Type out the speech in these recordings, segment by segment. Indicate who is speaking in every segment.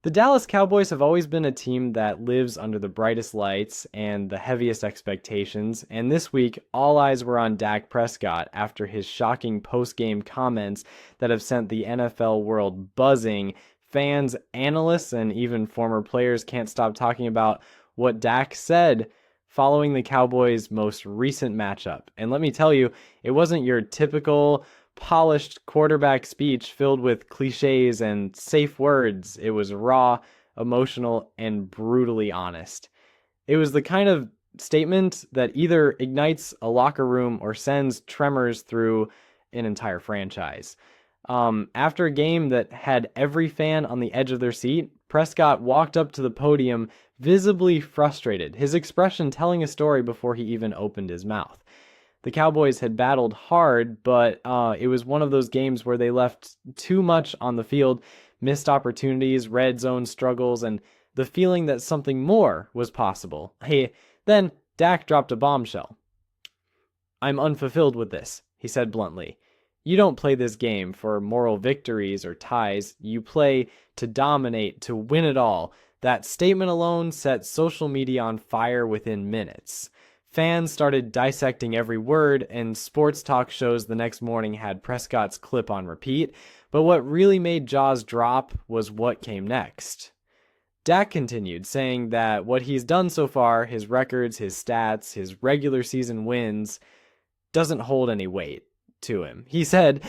Speaker 1: The Dallas Cowboys have always been a team that lives under the brightest lights and the heaviest expectations, and this week all eyes were on Dak Prescott after his shocking post-game comments that have sent the NFL world buzzing. Fans, analysts, and even former players can't stop talking about what Dak said following the Cowboys' most recent matchup. And let me tell you, it wasn't your typical polished quarterback speech filled with cliches and safe words. It was raw, emotional, and brutally honest. It was the kind of statement that either ignites a locker room or sends tremors through an entire franchise. After a game that had every fan on the edge of their seat, Prescott walked up to the podium visibly frustrated, his expression telling a story before he even opened his mouth. The Cowboys had battled hard, but it was one of those games where they left too much on the field, missed opportunities, red zone struggles, and the feeling that something more was possible. Then Dak dropped a bombshell. "I'm unfulfilled with this," he said bluntly. "You don't play this game for moral victories or ties. You play to dominate, to win it all." That statement alone set social media on fire within minutes. Fans started dissecting every word, and sports talk shows the next morning had Prescott's clip on repeat. But what really made jaws drop was what came next. Dak continued, saying that what he's done so far, his records, his stats, his regular season wins, doesn't hold any weight to him. He said,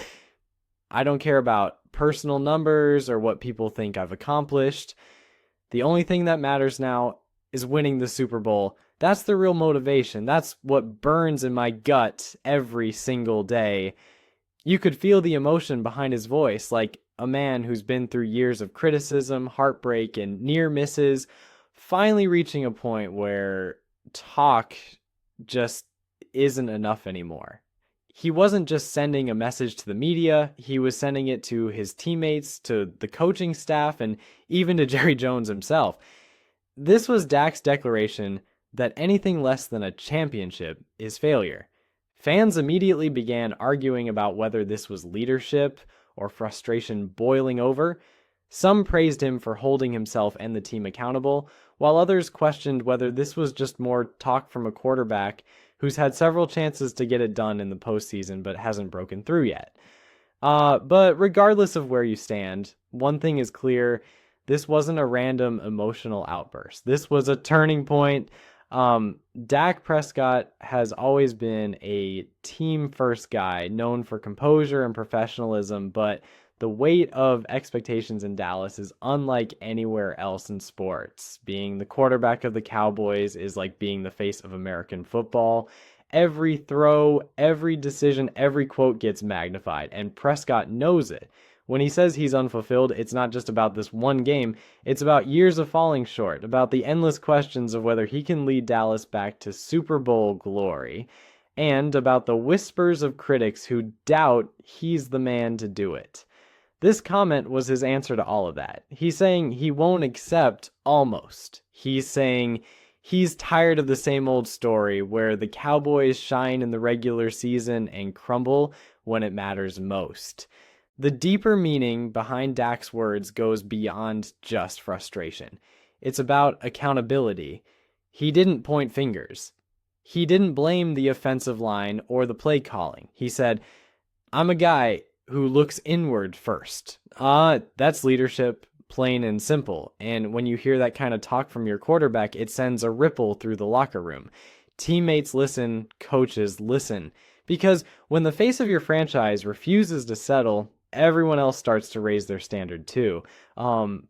Speaker 1: "I don't care about personal numbers or what people think I've accomplished. The only thing that matters now is winning the Super Bowl. That's the real motivation. That's what burns in my gut every single day." You could feel the emotion behind his voice, like a man who's been through years of criticism, heartbreak, and near misses, finally reaching a point where talk just isn't enough anymore. He wasn't just sending a message to the media, he was sending it to his teammates, to the coaching staff, and even to Jerry Jones himself. This was Dak's declaration that anything less than a championship is failure. Fans immediately began arguing about whether this was leadership or frustration boiling over. Some praised him for holding himself and the team accountable, while others questioned whether this was just more talk from a quarterback who's had several chances to get it done in the postseason but hasn't broken through yet. But regardless of where you stand, one thing is clear: this wasn't a random emotional outburst. This was a turning point. Dak Prescott has always been a team-first guy, known for composure and professionalism, but the weight of expectations in Dallas is unlike anywhere else in sports. Being the quarterback of the Cowboys is like being the face of American football. Every throw, every decision, every quote gets magnified, and Prescott knows it. When he says he's unfulfilled, it's not just about this one game. It's about years of falling short, about the endless questions of whether he can lead Dallas back to Super Bowl glory, and about the whispers of critics who doubt he's the man to do it. This comment was his answer to all of that. He's saying he won't accept almost. He's saying he's tired of the same old story where the Cowboys shine in the regular season and crumble when it matters most. The deeper meaning behind Dak's words goes beyond just frustration. It's about accountability. He didn't point fingers. He didn't blame the offensive line or the play calling. He said, "I'm a guy who looks inward first." That's leadership, plain and simple. And when you hear that kind of talk from your quarterback, it sends a ripple through the locker room. Teammates listen, coaches listen. Because when the face of your franchise refuses to settle, everyone else starts to raise their standard too.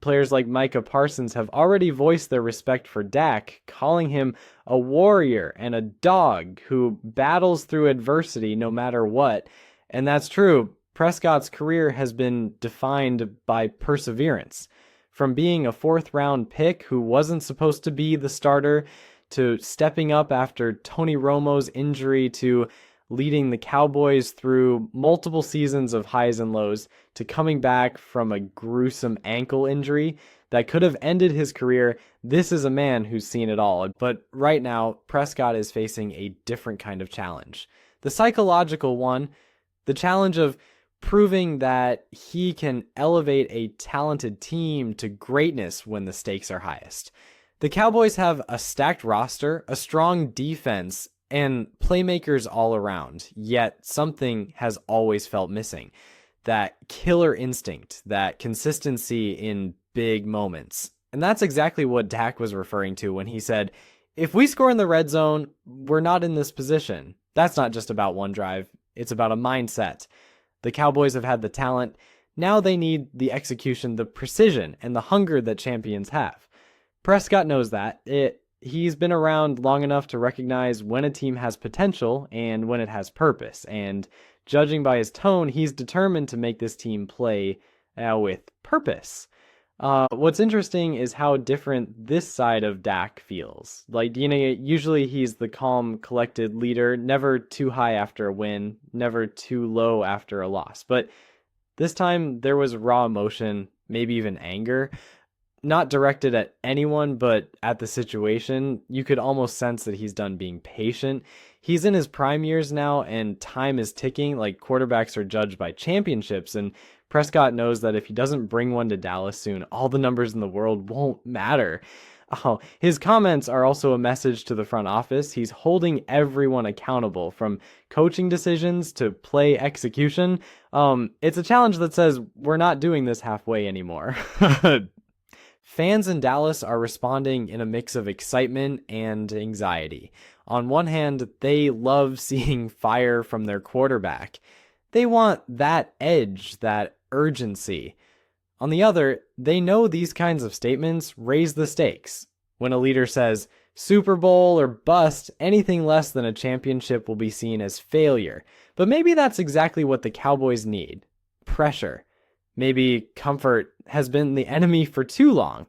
Speaker 1: Players like Micah Parsons have already voiced their respect for Dak, calling him a warrior and a dog who battles through adversity no matter what. And that's true. Prescott's career has been defined by perseverance. From being a fourth-round pick who wasn't supposed to be the starter, to stepping up after Tony Romo's injury, to leading the Cowboys through multiple seasons of highs and lows, to coming back from a gruesome ankle injury that could have ended his career. This is a man who's seen it all. But right now, Prescott is facing a different kind of challenge. The psychological one, the challenge of proving that he can elevate a talented team to greatness when the stakes are highest. The Cowboys have a stacked roster, a strong defense, and playmakers all around, yet something has always felt missing. That killer instinct, that consistency in big moments. And that's exactly what Dak was referring to when he said, if we score in the red zone, we're not in this position. That's not just about one drive, it's about a mindset. The Cowboys have had the talent, now they need the execution, the precision, and the hunger that champions have. Prescott knows that. He's been around long enough to recognize when a team has potential and when it has purpose. And judging by his tone, he's determined to make this team play with purpose. What's interesting is how different this side of Dak feels. Like, usually he's the calm, collected leader, never too high after a win, never too low after a loss. But this time there was raw emotion, maybe even anger. Not directed at anyone, but at the situation. You could almost sense that he's done being patient. He's in his prime years now, and time is ticking. Like, quarterbacks are judged by championships, and Prescott knows that if he doesn't bring one to Dallas soon, all the numbers in the world won't matter. His comments are also a message to the front office. He's holding everyone accountable, from coaching decisions to play execution. It's a challenge that says we're not doing this halfway anymore. Fans in Dallas are responding in a mix of excitement and anxiety. On one hand, they love seeing fire from their quarterback. They want that edge, that urgency. On the other, they know these kinds of statements raise the stakes. When a leader says, Super Bowl or bust, anything less than a championship will be seen as failure. But maybe that's exactly what the Cowboys need. Pressure. Maybe comfort has been the enemy for too long.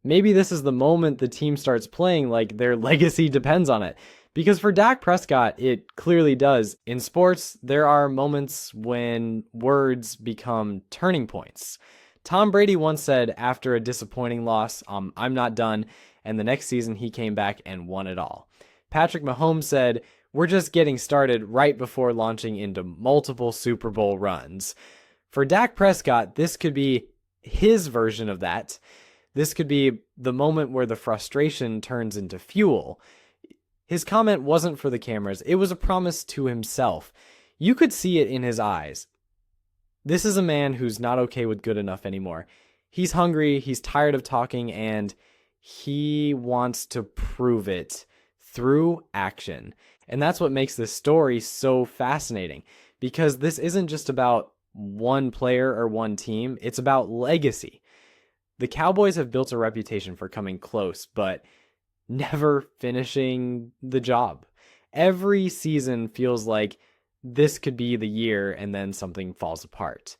Speaker 1: Maybe this is the moment the team starts playing like their legacy depends on it. Because for Dak Prescott, it clearly does. In sports, there are moments when words become turning points. Tom Brady once said after a disappointing loss, I'm not done, and the next season he came back and won it all. Patrick Mahomes said, we're just getting started right before launching into multiple Super Bowl runs. For Dak Prescott, this could be his version of that. This could be the moment where the frustration turns into fuel. His comment wasn't for the cameras. It was a promise to himself. You could see it in his eyes. This is a man who's not okay with good enough anymore. He's hungry, he's tired of talking, and he wants to prove it through action. And that's what makes this story so fascinating, because this isn't just about one player or one team, it's about legacy. The Cowboys have built a reputation for coming close, but never finishing the job. Every season feels like this could be the year and then something falls apart.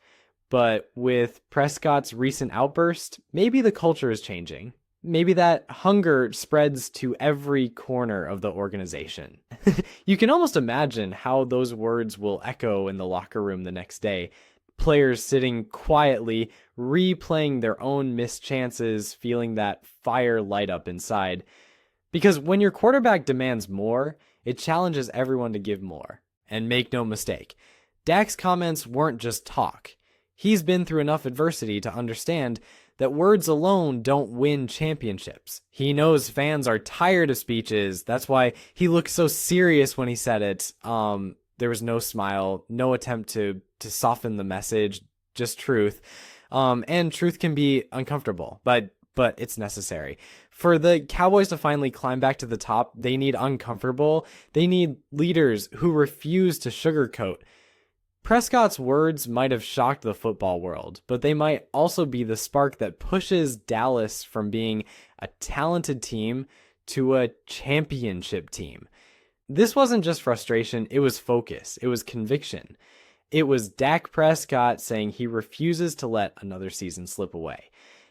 Speaker 1: But with Prescott's recent outburst, maybe the culture is changing. Maybe that hunger spreads to every corner of the organization. You can almost imagine how those words will echo in the locker room the next day. Players sitting quietly, replaying their own missed chances, feeling that fire light up inside. Because when your quarterback demands more, it challenges everyone to give more. And make no mistake, Dak's comments weren't just talk. He's been through enough adversity to understand that words alone don't win championships. He knows fans are tired of speeches. That's why he looked so serious when he said it. There was no smile, no attempt to soften the message, just truth. And truth can be uncomfortable, but it's necessary. For the Cowboys to finally climb back to the top, they need uncomfortable. They need leaders who refuse to sugarcoat. Prescott's words might have shocked the football world, but they might also be the spark that pushes Dallas from being a talented team to a championship team. This wasn't just frustration, it was focus, it was conviction. It was Dak Prescott saying he refuses to let another season slip away.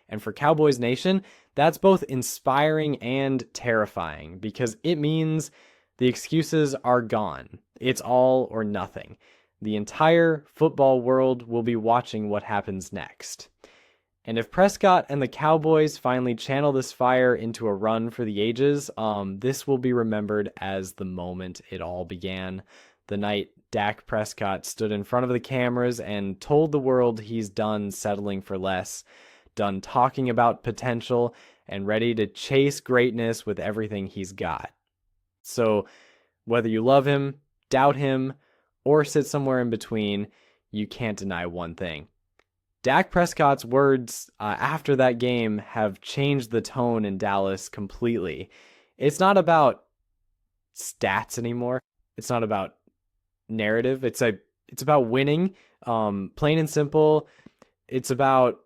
Speaker 1: And for Cowboys Nation, that's both inspiring and terrifying, because it means the excuses are gone. It's all or nothing. The entire football world will be watching what happens next. And if Prescott and the Cowboys finally channel this fire into a run for the ages, this will be remembered as the moment it all began. The night Dak Prescott stood in front of the cameras and told the world he's done settling for less, done talking about potential, and ready to chase greatness with everything he's got. So, whether you love him, doubt him, or sit somewhere in between, you can't deny one thing. Dak Prescott's words after that game have changed the tone in Dallas completely. It's not about stats anymore. It's not about narrative. It's about winning. Plain and simple. It's about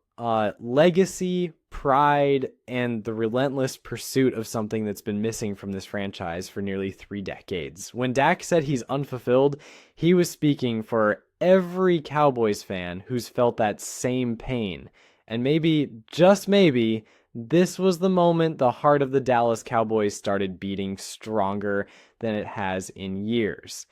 Speaker 1: legacy, pride, and the relentless pursuit of something that's been missing from this franchise for nearly 3 decades. When Dak said he's unfulfilled, he was speaking for every Cowboys fan who's felt that same pain. And maybe, just maybe, this was the moment the heart of the Dallas Cowboys started beating stronger than it has in years.